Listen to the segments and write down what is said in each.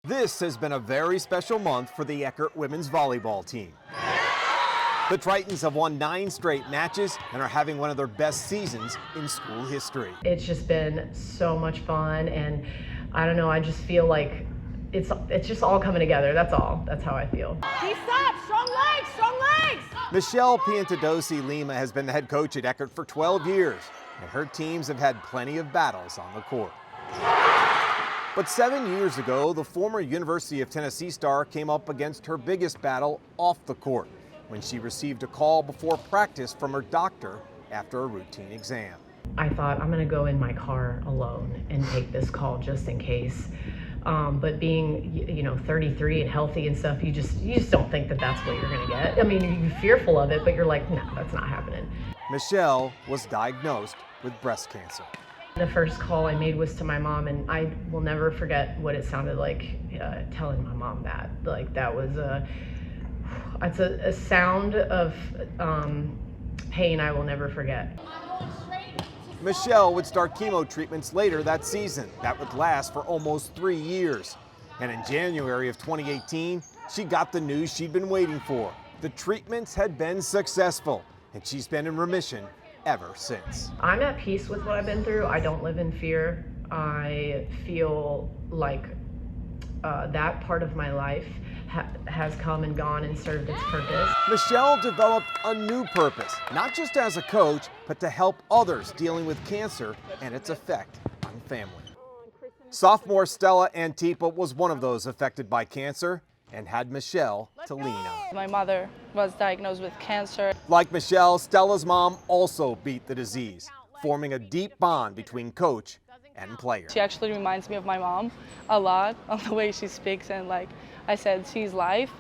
This has been a very special month for the Eckerd women's volleyball team. The Tritons have won 9 straight matches and are having one of their best seasons in school history. It's just been so much fun, and I don't know, I just feel like it's just all coming together. That's all. That's how I feel. Keep up! Strong legs! Strong legs! Michelle Piantadosi-Lima has been the head coach at Eckerd for 12 years, and her teams have had plenty of battles on the court. But 7 years ago, the former University of Tennessee star came up against her biggest battle off the court when she received a call before practice from her doctor after a routine exam. I thought, I'm going to go in my car alone and take this call just in case. But being, 33 and healthy and stuff, you just don't think that that's what you're going to get. I mean, you're fearful of it, but you're like, no, that's not happening. Michelle was diagnosed with breast cancer. The first call I made was to my mom, and I will never forget what it sounded like telling my mom that. Like, that was it's a sound of pain I will never forget. Michelle would start chemo treatments later that season. That would last for almost 3 years. And in January of 2018, she got the news she'd been waiting for. The treatments had been successful, and she's been in remission ever since. I'm at peace with what I've been through. I don't live in fear. I feel like that part of my life has come and gone and served its purpose. Michelle developed a new purpose, not just as a coach, but to help others dealing with cancer and its effect on family. Sophomore Stella Antipa was one of those affected by cancer and had Michelle to lean on. My mother was diagnosed with cancer. Like Michelle, Stella's mom also beat the disease, forming a deep bond between coach and player. She actually reminds me of my mom a lot on the way she speaks, and like I said, she's life,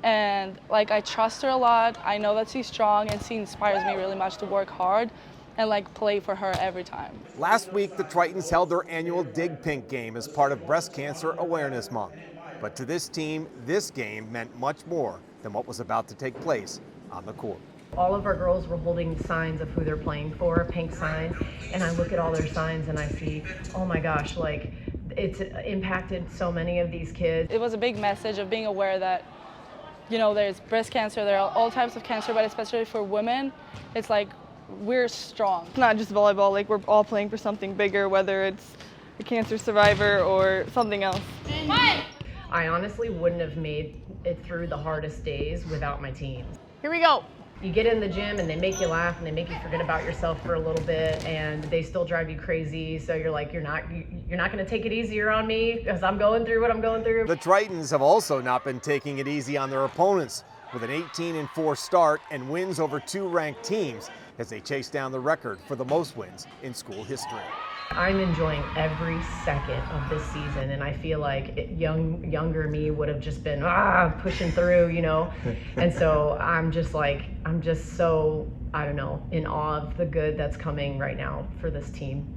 and like I trust her a lot. I know that she's strong, and she inspires me really much to work hard and like play for her every time. Last week, the Tritons held their annual Dig Pink game as part of Breast Cancer Awareness Month. But to this team, this game meant much more than what was about to take place on the court. All of our girls were holding signs of who they're playing for, pink signs, and I look at all their signs and I see, oh my gosh, like it's impacted so many of these kids. It was a big message of being aware that, there's breast cancer, there are all types of cancer, but especially for women, it's like we're strong. It's not just volleyball, like we're all playing for something bigger, whether it's a cancer survivor or something else. I honestly wouldn't have made it through the hardest days without my team. Here we go. You get in the gym and they make you laugh and they make you forget about yourself for a little bit, and they still drive you crazy. So you're like, you're not going to take it easier on me because I'm going through what I'm going through. The Tritons have also not been taking it easy on their opponents with an 18-4 start and wins over 2 ranked teams as they chase down the record for the most wins in school history. I'm enjoying every second of this season, and I feel like younger me would have just been pushing through, and so I'm just so, I don't know, in awe of the good that's coming right now for this team.